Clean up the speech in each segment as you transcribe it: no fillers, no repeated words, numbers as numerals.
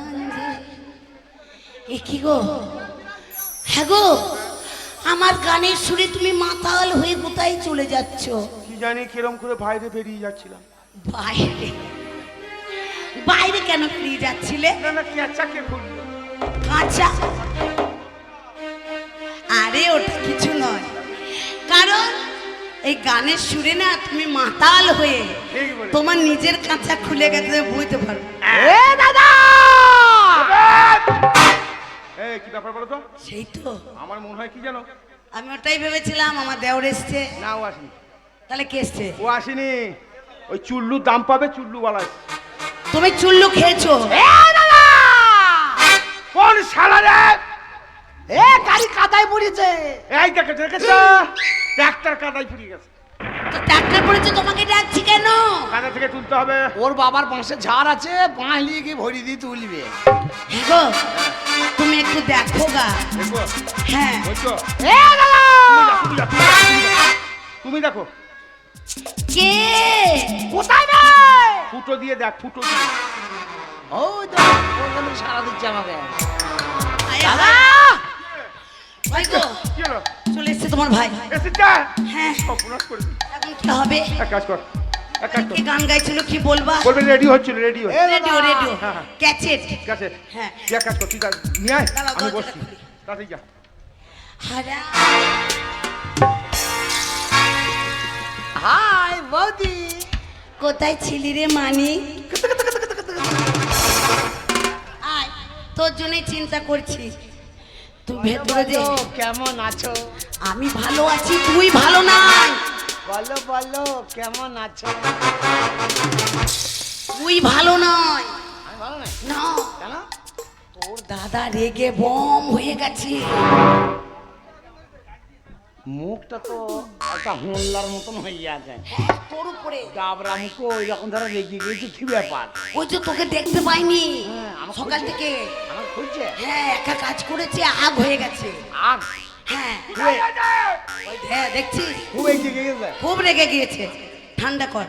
গাঞ্জে। এ কি গো? হ্যাঁ গো, আমার গানের সুরে তুমি মাতাল হয়ে কোথায় চলে যাচ্ছ? কি জানি কিরম করে বাইরে বেরিয়ে যাচ্ছিলাম। বাইরে? বাইরে কেন বেরিয়ে যাচ্ছিলে? না না, কেঁচা কে খুললো? কাঁচা? আরে ওটা কিছু নয়, কারণ এই গানের সুরে না তুমি মাতাল হয়ে ঠিক বলে। তোমার নিজের কাঁচা খুলে গেছে, বুঝতে পারো। এ দাদা! এই কি ব্যাপার বলো তো? সেই তো আমার মনে হয় কি জানো, আমি ওটাই ভেবেছিলাম আমার দেওর এসছে। না ও আসেনি। তাহলে কে এসছে? ও আসেনি, ওই চুল্লুর দাম পাবে, চুল্লুওয়ালা। তুমি চুল্লু খেয়েছো? কোন শালা রে? এ গাড়ি কাদায় পড়েছে। এই দেখে দেখেছো, ট্রাক্টর কাদায় ফুরিয়ে গেছে। তো ট্রাক্টর পড়েছে, তোমাকে ডাকছি কেন? কাদা থেকে তুলতে হবে। ওর বাবার বাঁশের ঝাড় আছে, বাঁশ নিয়ে গিয়ে ভরি দিয়ে তুলবে। হ্যাঁ গো, তুমি একটু দেখো গা। দেখো হ্যাঁ। বলছো, এ দাদা! তুমি দেখো কে? কোথায় রে? ফুটো দিয়ে দেখ, ফুটো দিয়ে। ওই তো ওখানে সারা দিচ্ছে আমাকে। আয় দাদা! আয়। ওই গো, কি হলো? চলে এসছে তোমার ভাই। এসেছে? হ্যাঁ, সর্বনাশ করে দিল। এখন কি হবে? এক কাজ কর, এক কাজ কর। কি গান গাইছিল কি বলবা? বলবে রেডি হচ্ছিল, রেডি হচ্ছে। রেডিও রেডিও হ্যাঁ, হ্যাঁ। ক্যাচেট। ঠিক আছে, হ্যাঁ। তুই এক কাজ কর, ঠিক আছে, নিয়ে আয়, দাঁড়াও, আমি দরজাটা বসছি। খুলি। তাড়াতাড়ি যা। হারা হাই বৌদি। কোথায় ছিলি রে মানি? আয়, তোর জন্যই চিন্তা করছি। তুই ভেতরে দে। বলো, কেমন আছো? আমি ভালো আছি, তুই ভালো নাই। বলো বলো, কেমন আছো? তুই ভালো নয়। আমি ভালো নাই। না, কেন? তোর দাদা রেগে বম হয়ে গেছে। মুখটা তো একটা হোল্লার মতন হয়ে আছে। হ্যাঁ, তোর উপরে। ডাবরা মুখো ওই রকম ধরে রেগে গেছে, কি ব্যাপার? ওই যে তোকে দেখতে পাইনি হ্যাঁ, আমার সকাল খুঁজছে। থেকে। আমার খুঁজছে হ্যাঁ, একা কাজ করেছে, আগ হয়ে গেছে। আর হ্যাঁ, ওই হ্যাঁ দেখছি, খুব এগিয়ে গেছে। খুব রেগে গিয়েছে। ঠান্ডা কর।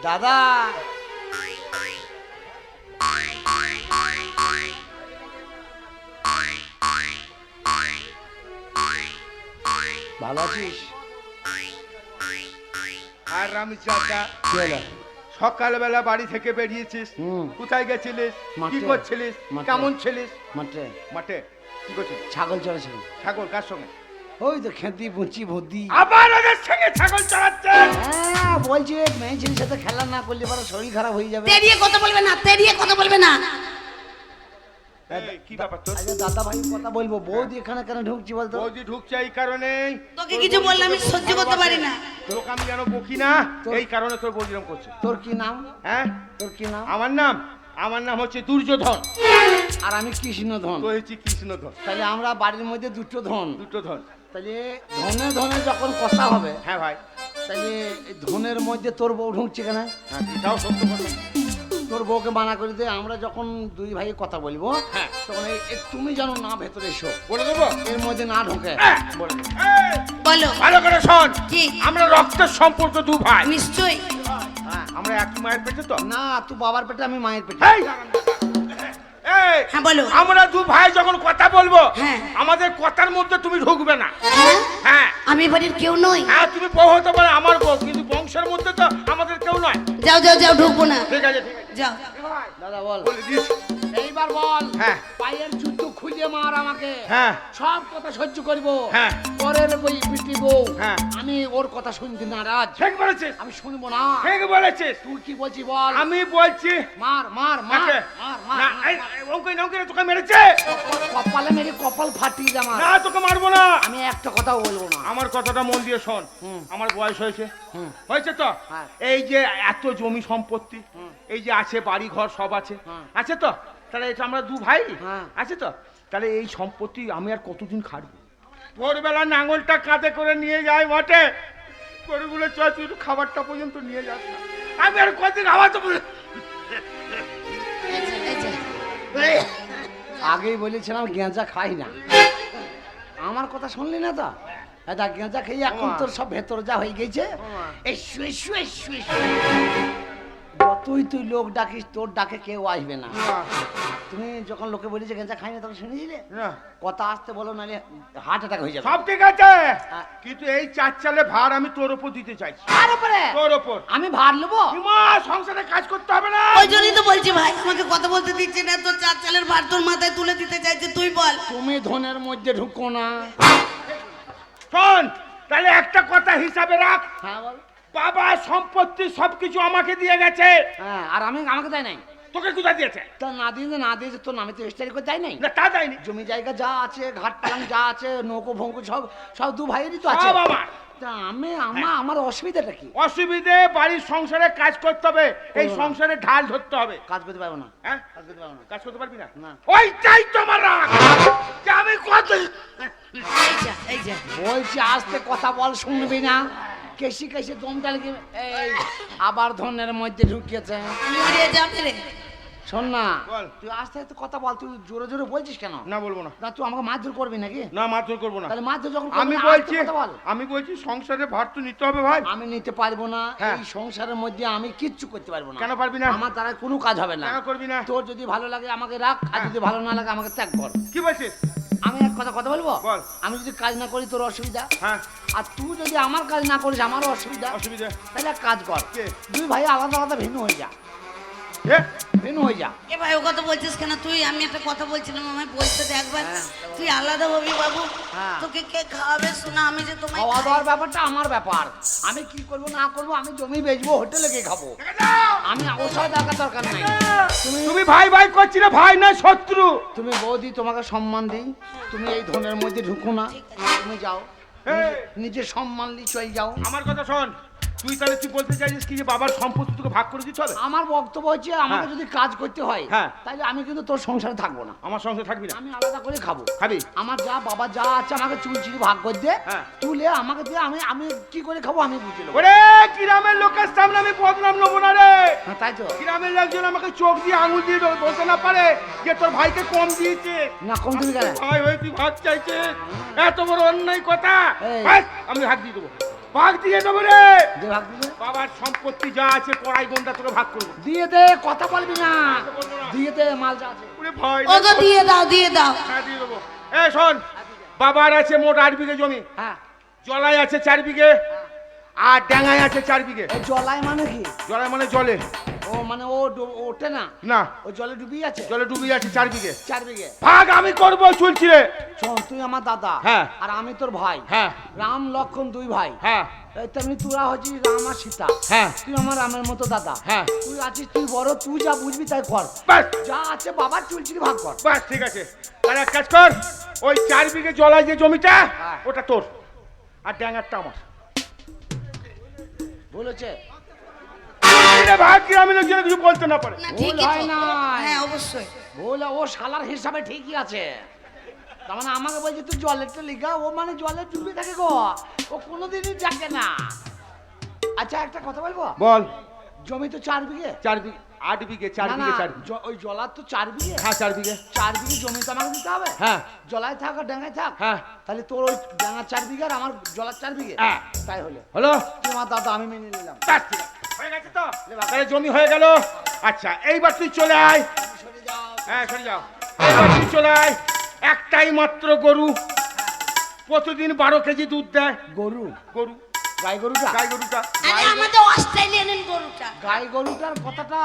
দাদা, ভালো আছিস? আর রামি চাচা, কি হলো? সকালবেলা বাড়ি থেকে বেরিয়েছিস, হুম। কোথায় গেছিলিস, কি মাঠে। করছিলিস, মাঠে। কেমন ছিলিস? মাঠে মাঠে কি করছিস? ছাগল চড়েছিল। ছাগল কার সঙ্গে? ওই তো খেতি বুচি ভর্তি। আবার ওদের সঙ্গে ছাগল চড়াচ্ছে? হ্যাঁ, বলছে মেয়ে ছেলের সাথে খেলা না করলে পরে শরীর খারাপ হয়ে যাবে। তেরিয়ে কথা বলবে না, তেরিয়ে কথা বলবে না। এই, কি ব্যাপার তোর? আচ্ছা দাদা ভাই কথা বলবো, বৌদি এখানে কেন ঢুকছি বলতো? বৌদি ঢুকছে এই কারণেই। তোকে কিছু বললে আমি সহ্য করতে পারি না। তোকে আমি যেন বকি না, এই কারণে তোর বৌদি এরকম করছে। তোর কি নাম? হ্যাঁ, তোর কি নাম? আমার নাম হচ্ছে দুর্যোধন। আর আমি কৃষ্ণধন। তো হচ্ছে কৃষ্ণধন। তাহলে আমরা বাড়ির মধ্যে দুটো ধন। দুটো ধন। তাহলে ধনে ধনে যখন কথা হবে, হ্যাঁ ভাই, তাহলে এই ধনের মধ্যে তোর বউ ঢুকছে কেন? হ্যাঁ এটাও সত্য কথা। তোর বউকে মানা করে দে, আমরা যখন দুই ভাই কথা বলবো, হ্যাঁ। তখন এই তুমি জানো না ভেতরে এসো, বলে দেবো? এর মধ্যে না ঢোকে। বলে দে। এই, বলো। ভালো করে শোন, কি? আমরা রক্তের সম্পর্ক দু ভাই। নিশ্চয়ই। হ্যাঁ। আমরা একই মায়ের পেটে তো। না, তুই বাবার পেটে, আমি মায়ের পেটে। এই, এই, হ্যাঁ বলো। আমরা দু ভাই যখন কথা বলবো, হ্যাঁ। আমাদের কথার মধ্যে তুমি ঢুকবে না। হ্যাঁ? হ্যাঁ, আমি বাড়ির কেউ নই। হ্যাঁ তুমি বউ হতে পারে আমার বউ, কিন্তু বংশের মধ্যে তো আমাদের কেউ নয়। যাও যাও যাও, ঢুকবো না। ঠিক আছে, ঠিক আছে। যাও। দাদা বল, বলে দিস। এইবার বল। হ্যাঁ। পায়ের জুতো খুঁজে মার আমাকে। হ্যাঁ। সব কথা সহ্য করবো। হ্যাঁ। পরের বই পিটি বউ। হ্যাঁ। আমি ওর কথা শুনতে নারাজ। ঠিক বলেছিস, আমি শুনবো না। ঠিক বলেছিস। তুই কি বলছি বল। আমি বলছি মার মার মার কাকে? মার মার না, মার, এই, মার। এই, অঙ্কে তোকে মেরেছে। কপালে মেরে কপাল ফাটিয়ে দে আমার। না, তোকে মারবো না। আমি একটা কথাও বলবো না। আমার কথাটা মন দিয়ে শোন। হুম। আমার বয়স হয়েছে, হুম। হয়েছে তো। হ্যাঁ। এই যে এত জমি সম্পত্তি, হুম। এই যে আছে বাড়ি ঘর সব আছে, হ্যাঁ। আছে তো। তাহলে এটা আমরা দু ভাই, হ্যাঁ। আছে তো। তাহলে এই সম্পত্তি আমি আর কতদিন খাটবো? ভোরবেলা নাঙলটা কাঁধে করে নিয়ে যায় মাঠে, গরুগুলো চয় তুই একটু খাবারটা পর্যন্ত নিয়ে যাস না। আমি আর কতদিন খাওয়াতে এই যে। আগেই বলেছিলাম গেঁজা খাই না। আমার কথা শুনলি না তো? এটা গেঁজা খেয়ে এখন ওমা। তোর সব ভেতর যা হয়ে গেছে ওমা। এসু এসু এসু এসু যতই তুই লোক ডাকিস তোর ডাকে কেউ আসবে না। না, তুমি যখন লোকে বলি যে গেঁজা খাই না তখন শুনেছিলে না। কথা আসতে বলো নাহলে হার্ট অ্যাটাক হয়ে যাবে। সব ঠিক আছে, হ্যাঁ। কিন্তু এই 4 চালে ভার আমি তোর উপর দিতে চাইছি। আর উপরে তোর উপর আমি ভার নেবো? মা সংসারে কাজ করতে হবে না। ওই জন্যই তো বলছি ভাই আমাকে কথা বলতে দিচ্ছে না, তোর 4 চালের ভার তোর মাথায় তুলে দিতে চাইছে, তুই বল। তুমি ধনের মধ্যে ঢুকো না। শোন, তাহলে একটা কথা হিসাবে রাখ, হ্যাঁ বল। বাবা সম্পত্তি সবকিছু আমাকে দিয়ে গেছে। হ্যাঁ, আর আমাকে দেয় নাই। তোকে কোথায় দিয়েছে? তা না দিয়েছে তোর নামে তো রেজিস্ট্রি করে দেয় নাই। না, তা দেয়নি। জমি জায়গা যা আছে, ঘাট পালাং যা আছে, নৌকো ভঙ্কু সব সব দু ভাইয়েরই তো আছে। সব আমার। তা আমার অসুবিধাটা কি? অসুবিধে, বাড়ির সংসারে কাজ করতে হবে, এই করবো না। সংসারে ঢাল ধরতে হবে। কাজ করতে পারবো না। হ্যাঁ, কাজ করতে পারবো না। কাজ করতে পারবি না? না। ওইটাই তোমার রাগ যে আমি কত এই যা বলছি আস্তে কথা বল, শুনবি না? কেসি কেসি দমটা লেগে এই আবার ধনের মধ্যে ঢুকিয়েছে। মরিয়ে যাবে রে। শোন না, বল। তুই আস্তে আস্তে কথা বল। তুই জোরে জোরে বলছিস কেন? না, বলবো না। না তুই আমাকে মারধর করবি নাকি? না, মারধর করবো না। তাহলে মারধর যখন করবি আমি না, বলছি, আস্তে কথা বল। আমি বলছি সংসারে ভার তো নিতে হবে ভাই। আমি নিতে পারবো না। হ্যাঁ। এই সংসারের মধ্যে আমি কিচ্ছু করতে পারবো না। কেন পারবি না? আমার দ্বারা কোনো কাজ হবে না। কেন করবি না? তোর যদি ভালো লাগে আমাকে রাখ, আর যদি ভালো না লাগে আমাকে ত্যাগ কর। কি বলছিস? আমি এক কথা বলবো? বল। আমি যদি কাজ না করি তোর অসুবিধা, হ্যাঁ, আর তুই যদি আমার কাজ না করিস আমারও অসুবিধা। অসুবিধা তাহলে এক কাজ কর, কে? দুই ভাই আলাদা আলাদা ভিন্ন হয়ে যা, এ, ভিন্ন হয়ে যা। এ ভাই ও কথা বলছিস কেন তুই? আমি একটা কথা বলছিলাম, আমায় বলতে দে একবার। হ্যাঁ। তুই আলাদা হবি বাবু। হ্যাঁ। তোকে কে খাওয়াবে শোনা, আমি যে তোমায় খাওয়া খাই। দাওয়ার ব্যাপারটা আমার ব্যাপার। আমি কি করবো না করবো, আমি জমি বেচবো, হোটেলে গিয়ে খাবো। আমি ওসব দরকার নাই। তুমি ভাই ভাই করছি না, ভাই না শত্রু। তুমি বৌদি, তোমাকে সম্মান দিই, তুমি এই ধনের মধ্যে ঢুকো না। তুমি যাও, এই। নিজের সম্মান নিয়ে চলে যাও। আমার কথা শোন, তুই তাহলে তুই বলতে চাইছিস কি যে বাবার সম্পত্তি তোকে ভাগ করে দিতে হবে? আমার বক্তব্য হচ্ছে আমাকে হ্যাঁ। যদি কাজ করতে হয়, হ্যাঁ। তাহলে আমি কিন্তু তোর সংসারে থাকবো না। আমার সংসারে থাকবি না? আমি আলাদা করে খাবো। খাবি? আমার যা বাবা যা আছে আমাকে চুলচিরি ভাগ করে দে, হ্যাঁ। তুলে আমাকে দিয়ে আমি কি করে খাবো আমি বুঝে নেবো। ওরে, গ্রামের লোকের সামনে আমি বদনাম নেবো না রে। হ্যাঁ, তাই তো। গ্রামের লোকজন আমাকে চোখ দিয়ে আঙুল দিয়ে বলতে না পারে যে তোর ভাইকে কম দিয়েছে। না কম তুমি কেন? ভাই হয়ে তুই ভাগ চাইছিস, এত বড় অন্যায় কথা। এই। ভাই, আমি ভাগ দিয়ে দেবো, ভাগ দিয়ে দেবো রে। যে ভাগ দিলে বাবার সম্পত্তি যা আছে কড়াই গন্ডা তোকে ভাগ করবো। দিয়ে দে, কথা বলবি না। বলবো না। দিয়ে দে মাল যা আছে। ওরে ভাই, ওগো দিয়ে দাও, দিয়ে দাও। হ্যাঁ, দিয়ে দেবো। এ শোন, বাবার আছে মোট 8 বিঘে জমি, হ্যাঁ, জলায় আছে 4 বিঘে, আর ডাঙায় আছে 4 বিঘে। এই জলাই মানে কি? জলায় মানে জলে ও মানে ও ওঠে না, না, ও জলে ডুবি আছে। জলে ডুবে আছে 4 বিঘে। 4 বিঘে। ভাগ আমি করবো চলছি রে। শোন, তুই আমার দাদা, হ্যাঁ। আর আমি তোর ভাই। হ্যাঁ, রাম লক্ষণ দুই ভাই। হ্যাঁ, এই তেমনি তোরা হচ্ছিস রাম আর সীতা। হ্যাঁ। তুই আমার রামের মতো দাদা। হ্যাঁ। তুই আছিস, তুই বড়, তুই যা বুঝবি তাই কর। বাস যা আছে বাবার চুলচিরি ভাগ কর। বাস, ঠিক আছে। আর এক কাজ কর, ওই 4 বিঘে জলায় যে জমিটা, হ্যাঁ। ওটা তোর, আর ডাঙারটা আমার। বলেছে এটা ভাগ গ্রামের লোকজন কিছু বলতে না পারে। না ভুল ঠিকই হয় তো। না। হ্যাঁ অবশ্যই। বলে ও শালার হিসাবে ঠিকই আছে। তার মানে আমাকে বলছে তুই জলেরটা লিখা, ও মানে জলে ডুবে থাকে গো, ও কোনোদিনই জাগে না। আচ্ছা একটা কথা বলবো? বল। জমি তো 4 বিঘে। 4 বিঘে, 8 বিঘে, 4 না, বিঘে, না, 4 বিঘে। ওই জলার তো 4 বিঘে। হ্যাঁ, 4 বিঘে। 4 বিঘে জমি তো আমাকে দিতে হবে। হ্যাঁ, জলায় থাক আর ডাঙায় থাক। হ্যাঁ। তাহলে তোর ওই ডাঙার 4 বিঘে আর আমার জলার 4 বিঘে। হ্যাঁ। তাই হলে হলো? তুই আমার দাদা, আমি মেনে নিলাম। বাস, ঠিক আছে। হয়ে গেছে তো? তাহলে জমি হয়ে গেল। আচ্ছা, এইবার তুই চলে আয়। সরে যাও। হ্যাঁ, সরে যাও। এইবার তুই চলে আয়। একটাই মাত্র গরু, প্রতিদিন 12 কেজি দুধ দেয়। গরু? গরু, গাই গরুটা? গাই গরুটা। আরে আমাদের অস্ট্রেলিয়ান গরুটা। গাই গরুটার কথাটা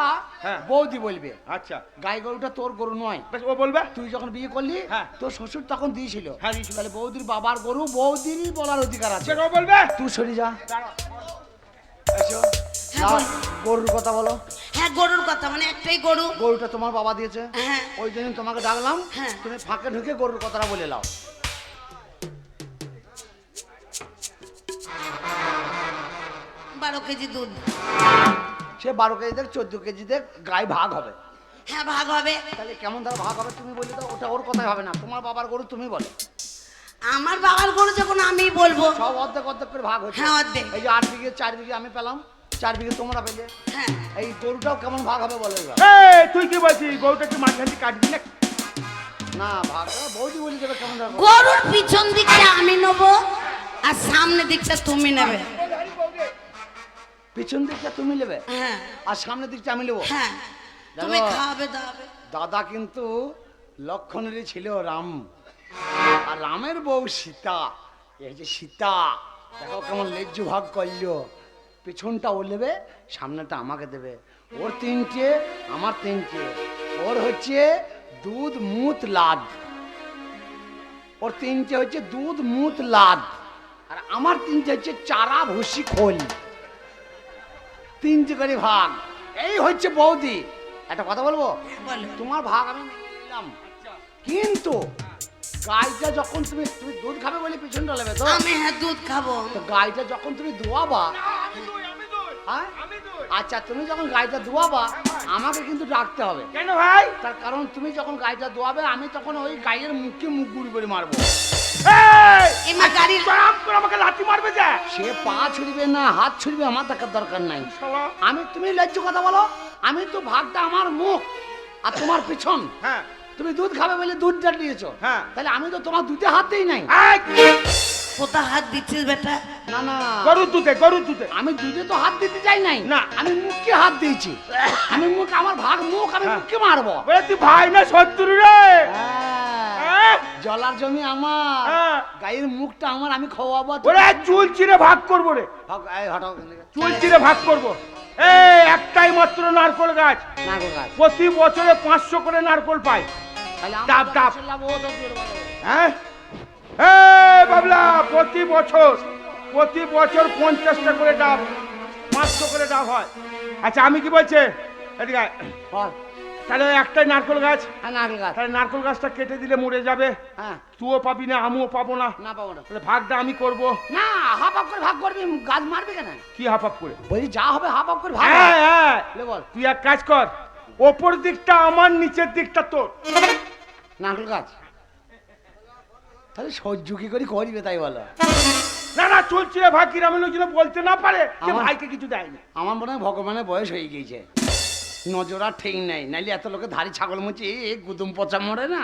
হ্যাঁ। বৌদি বলবে। আচ্ছা, গাই গরুটা তোর গরু নয়। বেশ, ও বলবে। তুই যখন বিয়ে করলি, হ্যাঁ। তোর শ্বশুর তখন দিয়েছিল। হ্যাঁ, দিয়েছিল। তাহলে বৌদির বাবার গরু বৌদিরই বলার অধিকার আছে। বেশ, ও বলবে। তুই সরে যা। দাঁড়া। এসো। হ্যাঁ, যাও, বল। গরুর কথা বলো। হ্যাঁ গরুর কথা, মানে একটাই গরু। গরুটা তোমার বাবা দিয়েছে। হ্যাঁ। ওই জন্য তোমাকে ডাকলাম। হ্যাঁ। তুমি ফাঁকে ঢুকে গরুর কথাটা বলে নাও। 12 কেজি দুধ। সে 12 কেজি দেখ, 14 কেজি দেখ, গায়ে ভাগ হবে। হ্যাঁ ভাগ হবে। তাহলে কেমন ধারা ভাগ হবে তুমি বলে দাও। ওটা ওর কথাই হবে না, তোমার বাবার গরু তুমি বলো। আমার বাবার গরু যখন আমি বলবো। সব অর্ধেক অর্ধেক করে ভাগ হচ্ছে। হ্যাঁ, অর্ধেক। এই যে 8 বিঘে 4 বিঘে আমি পেলাম, 4 বিঘে তোমরা পেলে। হ্যাঁ। এই গরুটাও কেমন ভাগ হবে বলো এবার। এই, তুই কি বলছিস? গরুটা কি মাঝখানে কাটবি না? না ভাগ বৌদি বলে দেবে কেমন ধারা। গরুর পিছন দিকটা আমি নেবো, আর সামনে দিকটা তুমি নেবে। পিছন দিকটা তুমি নেবে হ্যাঁ আর সামনের দিকটা আমি নেবো। হ্যাঁ, তুমি দাদা। খাওয়াবে দাওয়াবে। দাদা কিন্তু লক্ষণেরই ছিল রাম, আর রামের বউ সীতা। এই যে সীতা, দেখো কেমন লেজ্জু ভাগ করলো। পিছনটা ও নেবে, সামনেটা আমাকে দেবে। ওর তিনটে, আমার তিনটে। ওর হচ্ছে দুধ মুত লাদ, ওর তিনটে হচ্ছে দুধ মুত লাদ, আর আমার তিনটে হচ্ছে চারা ভুসি খোল। তিনটে করে ভাগ। এই হচ্ছে বৌদি। একটা কথা বলবো, বলো। তোমার ভাগ আমি মেনে নিলাম, কিন্তু গাইটা যখন তুমি তুমি দুধ খাবে বলে পিছনটা নেবে তো? আমি হ্যাঁ দুধ খাবো। তো গাইটা যখন তুমি দোয়াবা, আমি দুই হ্যাঁ? আমি দুই। আচ্ছা, তুমি যখন গাইটা দোয়াবা আমাকে কিন্তু ডাকতে হবে। কেন ভাই? তার কারণ তুমি যখন গাইটা দোয়াবে আমি তখন ওই গাইয়ের মুখে মুখ গুড়ি করে মারবো। এই এমা গাড়ি চাপ করে আমাকে লাথি মারবে যা সে পা ছুড়বে না হাত ছুড়বে আমার দেখার দরকার নাই। শালা। আমি, তুমি লজ্জ কথা বলো, আমি তো ভাগটা আমার মুখ আর তোমার পিছন। হ্যাঁ তুমি দুধ খাবে বলে দুধটা দিয়েছো, হ্যাঁ। তাহলে আমি তো তোমার দুধে হাত দিই নাই। এই, কোথা হাত দিচ্ছিস বেটা? না না, গরুর দুধে গরুর দুধে। আমি দুধে তো হাত দিতে চাই নাই, না। আমি মুখকে হাত দিয়েছি। আমি মুখ, আমার ভাগ মুখ, আমি হ্যাঁ। মুখকে মারবো। বলে তুই ভাই না শত্রু রে? হ্যাঁ? জলার জমি আমার, হ্যাঁ। গায়ের মুখটা আমার, আমি খাওয়াবো। ওরে চুল চিরে ভাগ করবো রে, ভাগ, এই হটাও এখান থেকে। চুল চিরে ভাগ করবো। এই একটাই মাত্র নারকোল গাছ, না গো গাছ। প্রতি বছরে 500 করে নারকোল পাই। তাহলে আমার ডাব, ডাব। গাছের লাভ ও তো দূর বাবা। হ্যাঁ এই বাবলা, প্রতি বছর 50টা করে ডাব, 500 করে ডাব হয়। আচ্ছা আমি কি বলছে, এদিকে আয়। বল। তাহলে একটাই নারকোল গাছ, হ্যাঁ, নারকেল গাছ। তাহলে নারকোল গাছটা কেটে দিলে মরে যাবে, হ্যাঁ, তুইও পাবি না আমিও পাবো না, না পাবো না। তাহলে ভাগটা আমি করব। না, হাফ হাফ করে ভাগ করবি, গাছ মারবি কেন? কি হাফ হাফ করে? বলছি যা হবে হাফ হাফ করে ভাগ হ্যাঁ হ্যাঁ, লে বল। তুই এক কাজ কর, ওপর দিকটা আমার, নিচের দিকটা তোর। নারকেল গাছ তাহলে সহ্য কি করে করবে তাই বলো? না না, চলছে ভাগ, গ্রামের লোকজন বলতে না পারে যে আমার- ভাইকে কিছু দেয়নি। আমার মনে হয় ভগবানের বয়স হয়ে গিয়েছে, নজর আর ঠিক নাই, নাইলে এত লোকে ধারি ছাগল মুচি গুদুম পচা মরে না।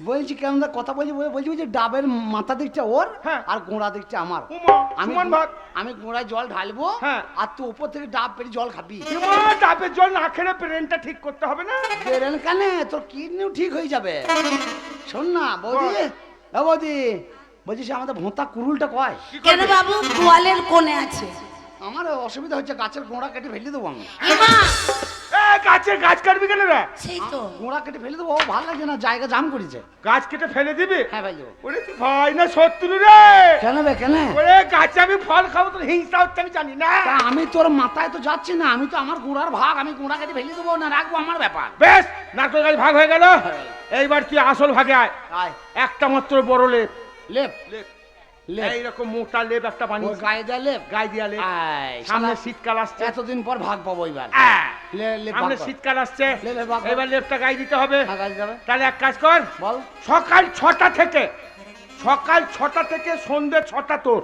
বলছি কেমন কথা বলছি, বলছি যে ডাবের মাথা দিকটা ওর, হ্যাঁ। আর গোড়া দিকটা আমার। উমা, আমি সমান ভাগ। আমি গোড়ায় জল ঢালবো, হ্যাঁ। আর তুই উপর থেকে ডাব পেরে জল খাবি। উমা, ডাবের জল না খেলে ব্রেনটা ঠিক করতে হবে না? বেরেন কানে তোর কিডনিও ঠিক হয়ে যাবে। শোন না বৌদি, এ বৌদি, বলছি সে আমাদের ভোঁতা কুরুলটা কয়? কি কেন করবে? বাবু, গোয়ালের কোণে আছে। আমার অসুবিধা হচ্ছে, গাছের গোড়া কেটে ফেলে দেবো আমি। এমা, গাছের গাছ কাটবি কেন রে? সেই তো গোড়া কেটে ফেলে দেবো, ও ভালো লাগছে না, জায়গা জাম করেছে। গাছ কেটে ফেলে দিবি? হ্যাঁ ভাই দেবো। ওরে তুই ভাই না শত্রু রে? কেন বে কেন? ওরে গাছে আমি ফল খাবো, তোর হিংসা হচ্ছে আমি জানি না। তা আমি তোর মাথায় তো যাচ্ছি না, আমি তো আমার গোড়ার ভাগ, আমি গোড়া কেটে ফেলে দেবো না রাখবো, আমার ব্যাপার। বেশ, নারকেল গাছ ভাগ হয়ে গেল, এইবার তুই আসল ভাগে আয়। আয় একটা মাত্র বড় লেপ, লেপ লেপ লেপ, এইরকম মোটা লেপ একটা ওর বানিয়ে গায়ে দেয় লেপ। গায়ে দিয়া লেপ। আয়, সামনে শালা, শীতকাল আসছে, এতদিন পর ভাগ পাবো এবার। আহ, লেপ সামনে ভাগ কর। শীতকাল আসছে, লে, লে, ভাগ কর। এবার লেপটা গায়ে দিতে হবে। ভাগ আছে যাবে। তাহলে এক কাজ কর, বল। সকাল 6টা থেকে সন্ধ্যে 6টা তোর,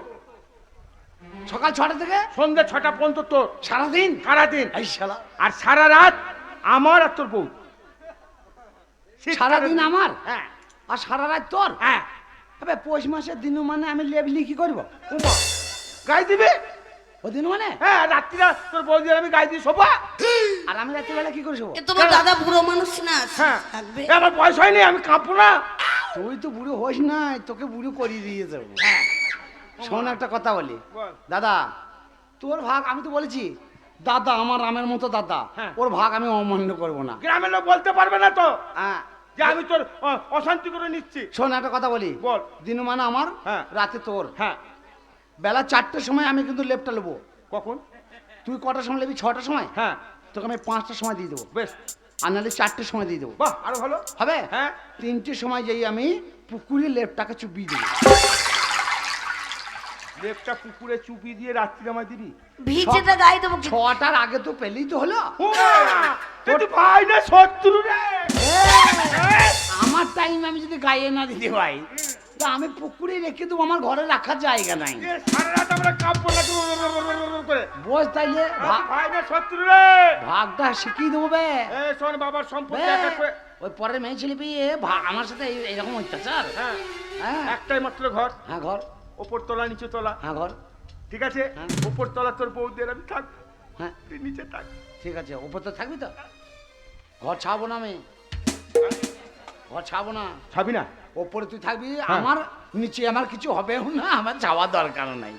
সকাল 6টা থেকে সন্ধ্যে 6টা পর্যন্ত তোর, সারাদিন। সারাদিন। এই শালা, আর সারা রাত আমার আর তোর বউ। সারাদিন আমার হ্যাঁ আর সারা রাত তোর? হ্যাঁ। আবে পৌষ মাসের দিন মানে আমি লেবলি কি করবো? উমা, গায়ে দিবি? ও দিন মানে? হ্যাঁ, রাত্রিরা তোর বউ দিয়ে আমি গায়ে দিই শোভা। আর আমি রাত্রিবেলা কি করবো? এ তোমার দাদা বুড়ো মানুষ না, হ্যাঁ, থাকবে। এ, আমার বয়স হয়নি, আমি কাঁপবো না। তুই তো বুড়ো হোস না, তোকে বুড়ো করিয়ে দিয়ে যাবো। হ্যাঁ, শোন একটা কথা বলি, বল। দাদা তোর ভাগ আমি তো বলেছি, দাদা আমার রামের মতো দাদা, হ্যাঁ। ওর ভাগ আমি অমান্য করবো না। গ্রামের লোক বলতে পারবে না তো হ্যাঁ, যে আমি তোর অশান্তি করে নিচ্ছি। শোন একটা কথা বলি, বল। দিন মানে আমার, হ্যাঁ। রাতে তোর। হ্যাঁ, বেলা 4টের সময় আমি কিন্তু লেপটা নেবো। কখন? তুই কটার সময় নেবি? 6টার সময়। হ্যাঁ, তোকে আমি 5টার সময় দিয়ে দেবো, বেশ, আর নাহলে 4টের সময় দিয়ে দেবো। বাহ, আরো ভালো হবে? হ্যাঁ। 3টের সময় যেই আমি পুকুরে লেপটাকে চুপিয়ে দেবো। লেপটা পুকুরে চুপি দিয়ে রাত্রি আমায় দিবি? ভিজেটা গায়ে দেবো কি? 6টার আগে তো পেলেই তো হলো। তোর ভাই না শত্রু রে? আমার টাইম আমি যদি গায়ে না দিতে ভাই, তা আমি পুকুরে রেখে দেবো, আমার ঘরে রাখার জায়গা নাই। এ, সারা রাত আমরা কাঁপবো না করে। বস তাইলে ভাই না শত্রু রে? ভাগটা শিখিয়ে দেবো বে। এ, শোন, বাবার সম্পত্তি বে, এক এক করে। ওই পরের মেয়ে ছেলে পেয়ে আমার সাথে এইরকম অত্যাচার। হ্যাঁ, হ্যাঁ একটাই মাত্র ঘর, হ্যাঁ ঘর। ওপর তলা নিচে তলা। হ্যাঁ ঘর। ঠিক আছে, হ্যাঁ। ওপর তলা তোর বৌদের আমি থাকবো, হ্যাঁ তুই নিচে থাক। ঠিক আছে, ওপর তো থাকবি তো? ঘর ছাড়বো না আমি, ঘর ছাড়বো না। ছাবি না? ওপরে তুই থাকবি, হ্যাঁ। আমার নিচে আমার কিছু হবেও না, আমার যাওয়ার দরকার নাই।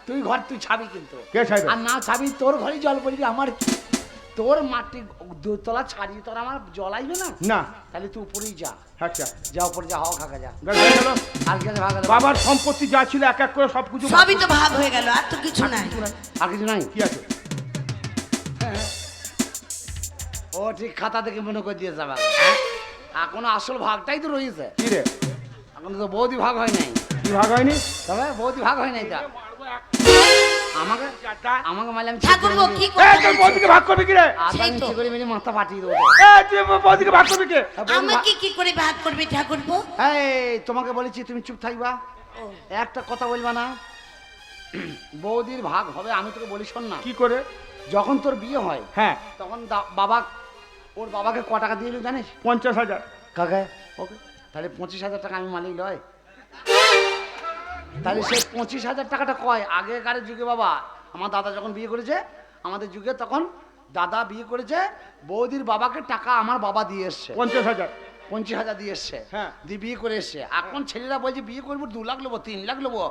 তুই ঘর তুই ছাবি কিন্তু। কে ছাইবে? আর না ছাবি তোর ঘরে জল পড়বি, আমার কি? তোর মাটি দোতলা ছাড়িয়ে তোর আমার জল আসবে না? না। তাহলে তুই উপরেই যা। আচ্ছা যা উপরে যা, হাওয়া খাকা যা। হয়ে গেল। আর কি আছে ভাগ আছে? বাবার সম্পত্তি যা ছিল এক এক করে সবকিছু। সবই তো ভাগ হয়ে গেল, আর তো কিছু নাই। আর কিছু নাই? কি আছে? ও ঠিক খাতা থেকে মনে করে দিয়েছে আমার। এখনো আসল ভাগটাই তো রয়েছে। কি রে? এখন তো বৌদি ভাগ হয় নাই। কি ভাগ হয়নি? তবে বৌদি ভাগ হয় নাই তা। আমাকে আমাকে মারলে আমি ঠাকুরপো কি এই কথা তোর বলছো? বৌদিকে ভাগ করবি কি রে? সেই তো। নিচে করে মেরে মাথা ফাটিয়ে দেবো। এই তুই বৌদিকে ভাগ করবি কে? আমাকে কি করে ভাগ করবে ঠাকুরপো? এই তোমাকে বলেছি তুমি চুপ থাকবা, একটা কথা বলবা না। বৌদির ভাগ হবে, আমি তোকে বলি শোন না। কি করে? যখন তোর বিয়ে হয় হ্যাঁ, তখন বাবা, ওর বাবাকে ক টাকা দিয়েছিল জানিস? 50,000। কাকা ওকে, তাহলে 25,000 টাকা আমি মালিক লয়। তাহলে সেই 25,000 টাকাটা কয় আগেকার যুগে বাবা, আমার দাদা যখন বিয়ে করেছে, আমাদের যুগে তখন দাদা বিয়ে করেছে, বৌদির বাবাকে টাকা আমার বাবা দিয়ে এসছে। 50,000। 25,000 দিয়ে এসছে, হ্যাঁ। দিয়ে বিয়ে করে এসছে। এখন ছেলেরা বলছে বিয়ে করবো 2 লাখ নেবো, 3 লাখ নেবো।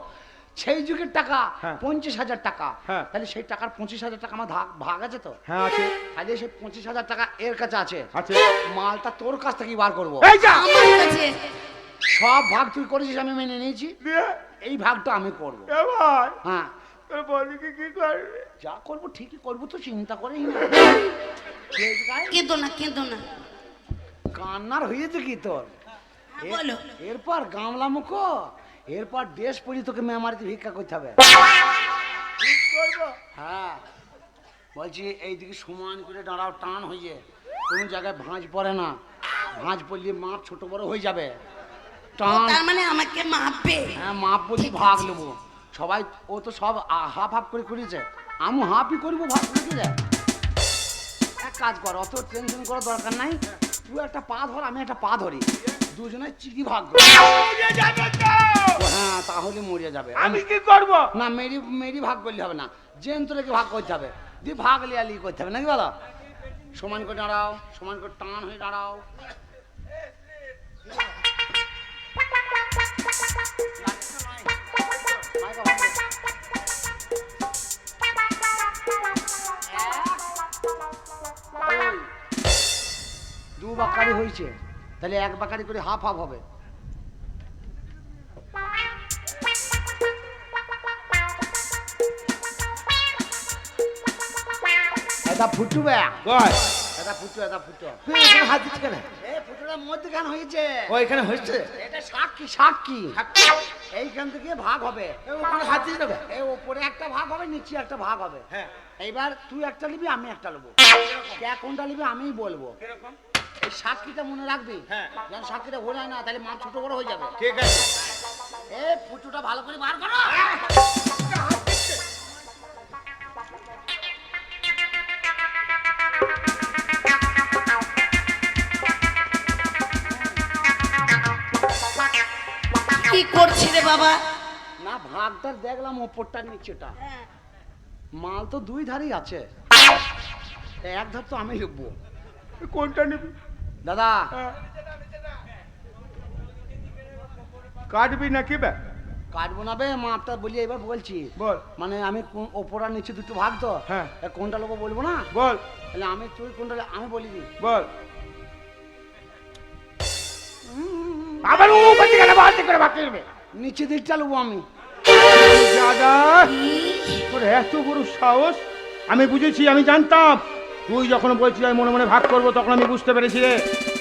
সেই যুগের টাকা হ্যাঁ। 25,000 টাকা। হ্যাঁ। তাহলে সেই টাকার 25,000 টাকা আমার ভাগ আছে তো? হ্যাঁ আছে। তাহলে সেই 25,000 টাকা এর কাছে আছে। আছে। মালটা তোর কাছ থেকেই বার করবো। এই যা। আমার কাছে সব ভাগ তুই করেছিস, আমি মেনে নিয়েছি। দিয়ে এই ভাগটা আমি করবো। এ ভাই, হ্যাঁ, তোর বৌদিকে কি করবে? যা করবো ঠিকই করবো, তো চিন্তা করেই না। কেঁদো না, কেঁদো না। কান্নার হয়েছে কি তোর? হ্যাঁ, বলো। এরপর গামলা মুখো, এরপর দেশ পড়ি তোকে মেমারিতে ভিক্ষা করতে হবে। কি করবো? হ্যাঁ, বলছি এইদিকে সমান করে দাঁড়াও, টান হয়ে কোনো জায়গায় ভাঁজ পড়ে না। ভাঁজ পড়লে মাপ ছোট বড় হয়ে যাবে। টান। তার মানে আমাকে মাপবে? হ্যাঁ, মাপ বলি ভাগ নেবো। সবাই ও তো সব হাফ হাফ করে করেছে, আমি হাফই করবো ভাগ নাকি রে। এক কাজ কর, অত টেনশন করার দরকার নাই। তুই একটা পা ধর, আমি একটা পা ধরি, দুজনে চিকি ভাগ করি। মরে যাবে তো। হ্যাঁ, তাহলে মরিয়া যাবে। আমি কি করব? না, মেরি ভাগ করলে হবে না, জেন্ত্রকে ভাগ করতে হবে, দিয়ে ভাগ লিয়ালি করতে হবে নাকি বলো? সমান করে দাঁড়াও, সমান করে টান হয়ে দাঁড়াও। দু বাকারি হয়েছে, তাহলে 1 বাকারি করে হাফ হাফ হবে। এটা ফুটবে, কই? এটা ফুটো, এটা ফুটো। তুই এখানে হাত দিচ্ছিস কেন? এই ফুটোটা মধ্যখান হয়েছে। ও এখানে হয়েছে? এটা সাক্ষী, সাক্ষী। এইখান থেকে ভাগ হবে। ওখানে হাত দিস না কেন? এই উপরে একটা ভাগ হবে, নিচে একটা ভাগ হবে। হ্যাঁ। এইবার তুই একটা নিবি, আমি একটা নেবো। কে কোনটা নিবি আমিই বলবো। কিরকম? এই সাক্ষীটা মনে রাখবি। হ্যাঁ। যেন সাক্ষীটা ভুল হয় না, তাহলে মাপ ছোট বড় হয়ে যাবে। ঠিক আছে। এই ফুটোটা ভালো করে বার করো। কি করছি রে বাবা? না, ভাগটা দেখলাম ওপরটা নিচেটা। মাল তো 2 ধারেই আছে, এক ধার তো আমি লিখবো। কোনটা নিবি? দাদা হ্যাঁ। কাটবি নাকি বে? কাটবো না বে, মাপটা বলি এবার বলছি। বল। মানে আমি ওপর আর নিচে দুটো ভাগ তো। হ্যাঁ। কোনটা নেবো বলবো না, বল তাহলে আমি তুই কোনটা আমি বলি দি। বল। আবার ও বাচ্চা কেন বাচ্চা করে ভাগ করবে? নিচে দিকটা নেবো আমি। দাদা, তোর এত বড় সাহস! আমি বুঝেছি, আমি জানতাম তুই যখন বলছিস আমি মনে মনে ভাগ করবো, তখন আমি বুঝতে পেরেছি রে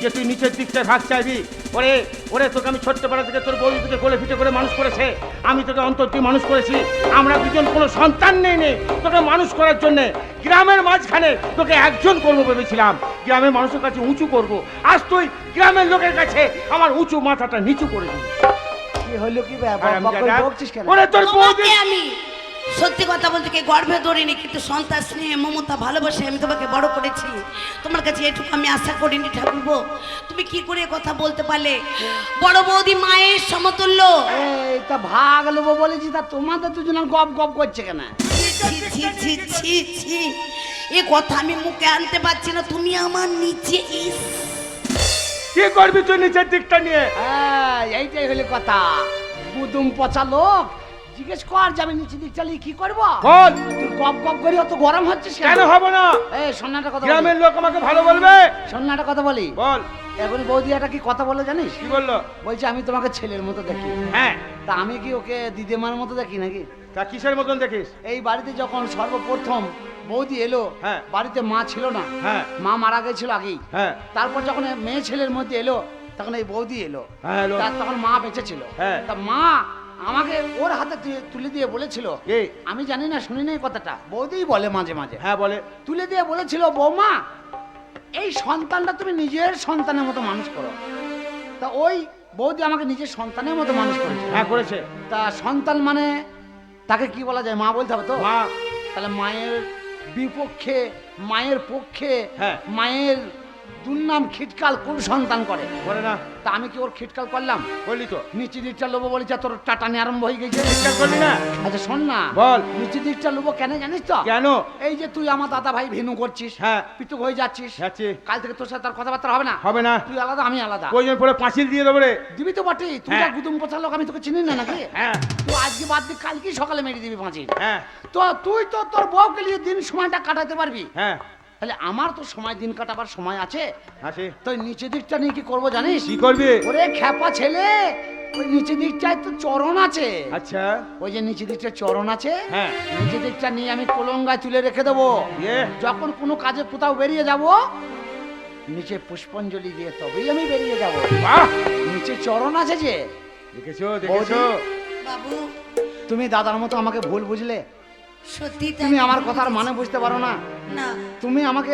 যে তুই নিচের দিকটায় ভাগ চাইবি। ওরে ওরে, তোকে আমি ছোট্টবেলা থেকে তোর বউ থেকে কোলে পিঠে করে মানুষ করেছে, আমি তোকে অন্তর দিয়ে মানুষ করেছি। আমরা দুজন কোনো সন্তান নেই তোকে মানুষ করার জন্যে। গ্রামের মাঝখানে তোকে একজন করবো ভেবেছিলাম, গ্রামের মানুষের কাছে উঁচু করব। আজ তুই গ্রামের লোকের কাছে আমার উঁচু মাথাটা নিচু করে দিবি। কি হলো কি ব্যাপার? হারামজাদা। বকছিস কেন? ওরে তোর বৌদি, তোমাকে আমি সত্যি কথা বলতে কি গর্ভে ধরিনি, কিন্তু সন্তান স্নেহ মমতা ভালোবাসে আমি তোমাকে বড় করেছি। তোমার কাছে এটুকু আমি আশা করিনি ঠাকুরপো। তুমি কি করে এ কথা বলতে পারলে? বড় বৌদি মায়ের সমতুল্য। এই তা ভাগ নেবো বলেছি, তা তোমাদের দুজনের গপ গপ করছে কেন? ছি, ছি, ছি, ছি, ছি। এ কথা আমি মুখে আনতে পারছি না, তুমি আমার নিচে ইস। কি করবি তুই নিচের দিকটা নিয়ে? এইটাই হলো কথা। গুদুম পচা লোক, জিজ্ঞেস কর যে আমি নিচে দিক চালিয়ে কি করবো। বল। তুই গপ গপ করি অত গরম হচ্ছে কেন হবে না? এই সন্নাটা কথা বলি। গ্রামের লোক আমাকে ভালো বলবে। সন্নাটা কথা বলি। বল। এখন বৌদি একটা কি কথা বলে জানিস? কি বললো? বলছে আমি তোমাকে ছেলের মতো দেখি। হ্যাঁ। তা আমি কি ওকে দিদিমার মতো দেখি নাকি? তা কিসের মতন দেখিস? এই বাড়িতে যখন সর্বপ্রথম বৌদি এলো, হ্যাঁ। বাড়িতে মা ছিল না। হ্যাঁ। মা মারা গেছিল আগেই। হ্যাঁ। তারপর যখন এই মেয়ে ছেলের মধ্যে এলো, তখন এই বৌদি এলো। হ্যাঁ, এলো। তার তখন মা বেঁচে ছিল। হ্যাঁ। তা মা আমাকে ওর হাতে তুলে দিয়ে বলেছিল, কি? আমি জানি না, শুনি না এই কথাটা, বৌদিই বলে মাঝে মাঝে। হ্যাঁ বলে। তুলে দিয়ে বলেছিল, বৌমা এই সন্তানটা তুমি নিজের সন্তানের মতো মানুষ করো। তা ওই বৌদি আমাকে নিজের সন্তানের মতো মানুষ করেছে। হ্যাঁ করেছে। তা সন্তান মানে তাকে কি বলা যায়? মা বলতে হবে তো। মা। তাহলে মায়ের বিপক্ষে, মায়ের পক্ষে, হ্যাঁ। মায়ের দুর্নাম খিটকাল কোন সন্তান করে? করে না। তা আমি কি ওর খিটকাল করলাম? বললি তো। নিচে দিকটা লোবো বলেছে, তোর টাটানি আরম্ভ হয়ে গেছে। চিৎকার করলি না? আচ্ছা শোন না, বল। নিচে দিকটা লোবো কেন জানিস তো? কেন? এই যে তুই আমার দাদা ভাই ভেনু করছিস, হ্যাঁ। পিতুক হয়ে যাচ্ছিস, যাচ্ছি। কাল থেকে তোর সাথে তার কথাবার্তা হবে না। হবে না। তুই আলাদা, আমি আলাদা। প্রয়োজন পড়ে পাঁচিল দিয়ে দেবো রে। দিবি তো বটেই, তুই হ্যাঁ। যা গুদুম পচা লোক, আমি তোকে চিনি না নাকি? হ্যাঁ। তুই আজকে বাদ দিয়ে কালকেই সকালে মেরে দিবি পাঁচিল। হ্যাঁ। তো তুই তো তোর বউকে নিয়ে দিন সময়টা কাটাতে পারবি। হ্যাঁ। তাহলে আমার তো সময় দিন কাটাবার সময় আছে। আছে। তো নিচে দিকটা নিয়ে কি করবো জানিস? কি করবি? ওরে খ্যাপা ছেলে, ওই নিচে দিকটায় তো চরণ আছে। আচ্ছা। ওই যে নিচে দিকটা চরণ আছে, হ্যাঁ। নিচে দিকটা নিয়ে আমি কলঙ্গায় তুলে রেখে দেবো। ইয়ে। যখন কোনো কাজে কোথাও বেরিয়ে যাব, নিচে পুষ্পাঞ্জলি দিয়ে তবেই আমি বেরিয়ে যাব। বাহ। নিচে চরণ আছে যে। দেখেছো দেখেছো? বাবু তুমি দাদার মতো আমাকে ভুল বুঝলে। সত্যি তাই। তুমি আমার কথার মানে বুঝতে পারো না। না। তুমি আমাকে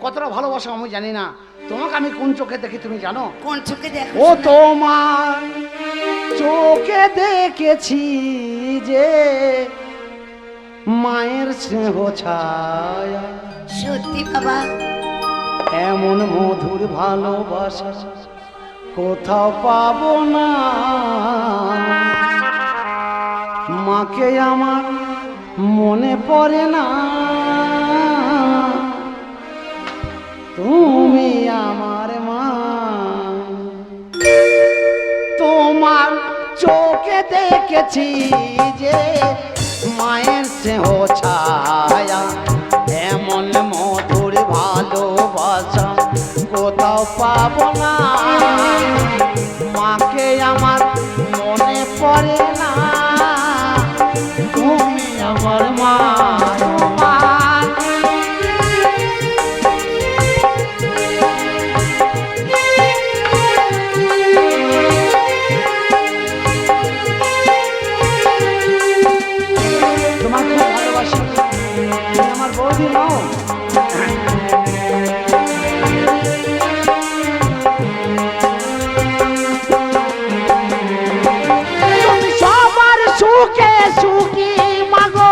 কতটা ভালোবাসো আমি জানি না। তোমাকে আমি কোন চোখে দেখি তুমি জানো? কোন চোখে দেখো? ও তোমার চোখে দেখেছি যে মায়ের স্নেহ ছায়া, সত্যি বাবা। এমন মধুর ভালোবাসা কোথাও পাবো না। মাকে আমার মনে পড়ে না, তুমি আমার মা। তোমার চোখে দেখেছি যে মায়ের স্নেহ ছায়া, এমন মধুর ভালোবাসা কোথাও পাবো না। মাকে আমার মনে পড়ে না, তুমি আমার মা। তোমার তোমাকে ভালোবাসি, তুমি আমার বৌদি নও। তুমি সবার সুখে সুখী মাগো,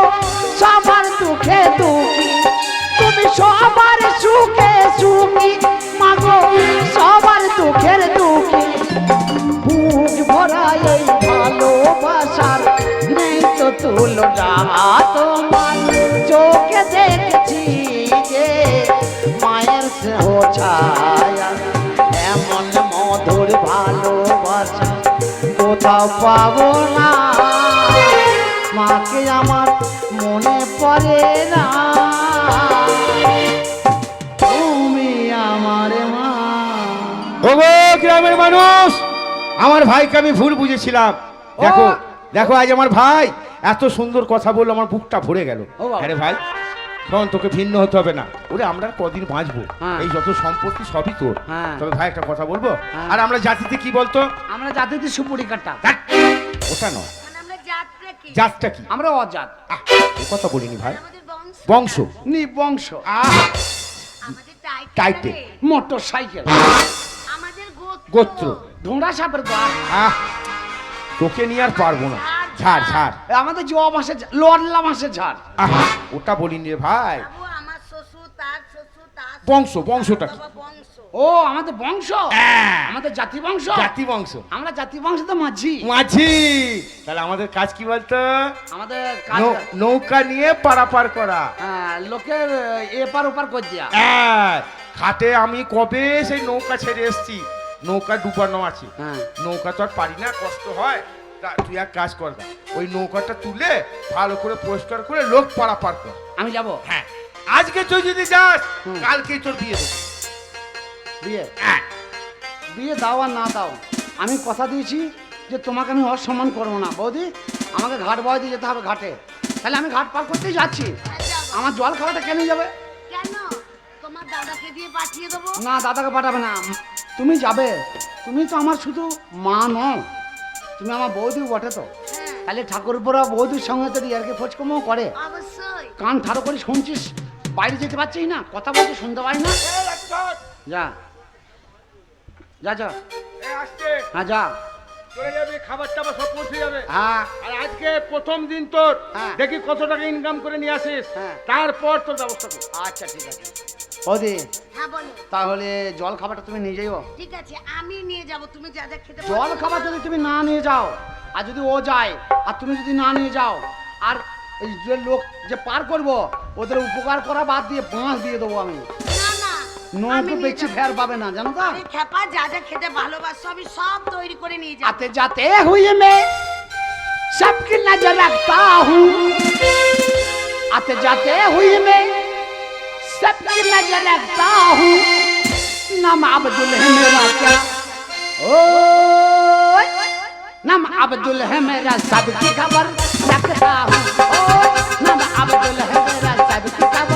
সবার দুঃখে দুঃখী। তুমি সবার সুখে সুখী মাগো, সবার দুঃখের দুঃখী। বুক ভরা এই ভালোবাসার নেই তো তুলনা। তোমার চোখে দেখেছি যে মায়ের স্নেহ ছায়া, এমন মধুর ভালোবাসা কোথাও পাবো না। মাকে আমার মনে পড়ে না, তুমি আমার মা। ওগো গ্রামের মানুষ, আমার ভাইকে আমি ভুল বুঝেছিলাম। দেখো দেখো, আজ আমার ভাই এত সুন্দর কথা বললো, আমার বুকটা ভরে গেল। ও বাবা। আরে ভাই শোন, তোকে ভিন্ন হতে হবে না। ওরে আমরা কদিন বাঁচবো, হ্যাঁ। এই যত সম্পত্তি সবই তোর। হ্যাঁ। তবে ভাই একটা কথা বলবো, হ্যাঁ। আর আমরা জাতিতে কি বলতো? আমরা জাতিতে সুপুরি কাটা, ধ্যাৎ, ওটা নয়। মানে আমরা জাতটা কি? জাতটা কি? আমরা অজাত। এ কথা বলিনি ভাই, আমাদের বংশ। বংশ। নিবংশ। আমাদের টাইটেল। টাইটেল। Motor cycle. আমাদের গোত্র। গোত্র। ধোঁড়া সাপের গাছ। আহ, তোকে নিয়ে আর পারবো না। আর ঝাড় ঝাড় আমাদের জোয়া মাসের লোয়ারলা মাসের ঝাড়। আহা, ওটা বলিনি রে ভাই, বাবু, আমার শ্বশুর তার শ্বশুর তার বংশ, বংশটা কি? বাবা, বংশ। ও আমাদের বংশ, হ্যাঁ। আমাদের জাতি বংশ, জাতি বংশ, আমরা জাতি বংশ তো মাঝি। মাঝি। তাহলে আমাদের কাজ কি বলতো? আমাদের কাজ নৌকা নিয়ে পারাপার করা। লোকের এপার ওপার করে দেয়া। হ্যাঁ, ঘাটে আমি কবে সেই নৌকা ছেড়ে এসেছি, নৌকা ডুবানো আছে। হ্যাঁ। নৌকা তো আর পারি না, কষ্ট হয়। তা তুই এক কাজ কর না, ওই নৌকাটা তুলে ভালো করে পরিষ্কার করে লোক পারাপার কর। আমি যাব। হ্যাঁ, আজকে তুই যদি যাস হুম। কালকেই তোর বিয়ে দেবো। বিয়ে হ্যাঁ। বিয়ে দাও আর না দাও, আমি কথা দিয়েছি যে তোমাকে আমি অসম্মান করবো না। বৌদি, আমাকে ঘাট বয় দিয়ে যেতে হবে ঘাটে। তাহলে আমি ঘাট পার করতেই যাচ্ছি। আমার জল খাওয়াটা কেন যাবে? কেন? তোমার দাদাকে দিয়ে পাঠিয়ে দেবো। না, দাদাকে পাঠাবে না, তুমি যাবে। তুমি তো আমার শুধু মা নও, তুমি আমার বৌদিও বটে তো। হ্যাঁ, তাহলে ঠাকুরপুরা বৌদির সঙ্গে তো ইয়ারকে ফোচকমও করে। অবশ্যই। কান ঠাড়ো করে শুনছিস, বাইরে যেতে পারছিস না, কথা বলতে শুনতে পারি না। যা যা যা, আসছে হ্যাঁ যা। চলে যাবে, খাবার টাবার সব পৌঁছে যাবে। হ্যাঁ আর আজকে প্রথম দিন তোর, হ্যাঁ। দেখি কত টাকা ইনকাম করে নিয়ে আসিস, হ্যাঁ। তারপর তোর ব্যবস্থা কর। আচ্ছা ঠিক আছে। বৌদি, হ্যাঁ, বলো। তাহলে জল খাবারটা তুমি নিয়ে যাইও। ঠিক আছে, আমি নিয়ে যাব, তুমি যা যা খেতে জল পছন্দ খাবার করো। যদি তুমি না নিয়ে যাও, আর যদি ও যায় আর তুমি যদি না নিয়ে যাও, আর এই যে লোক যে পার করবো ওদের উপকার করা বাদ দিয়ে বাঁশ দিয়ে দেবো আমি। না না, আমি নৌকো নিয়ে বেশি যাবো। ফের পাবে না, জানো তো। আরে খেপা, যা যা খেতে ভালোবাসো আমি সব তৈরি করে নিয়ে যাব। आते जाते हुए मैं सबकी नजर रखता हूँ, आते जाते हुए मैं सबकी नजर रखता हूँ, नाम अब्दुल है मेरा क्या, ओ नाम अब्दुल है मेरा, सबकी खबर रखता हूँ, ओ नाम अब्दुल है मेरा, सबकी खबर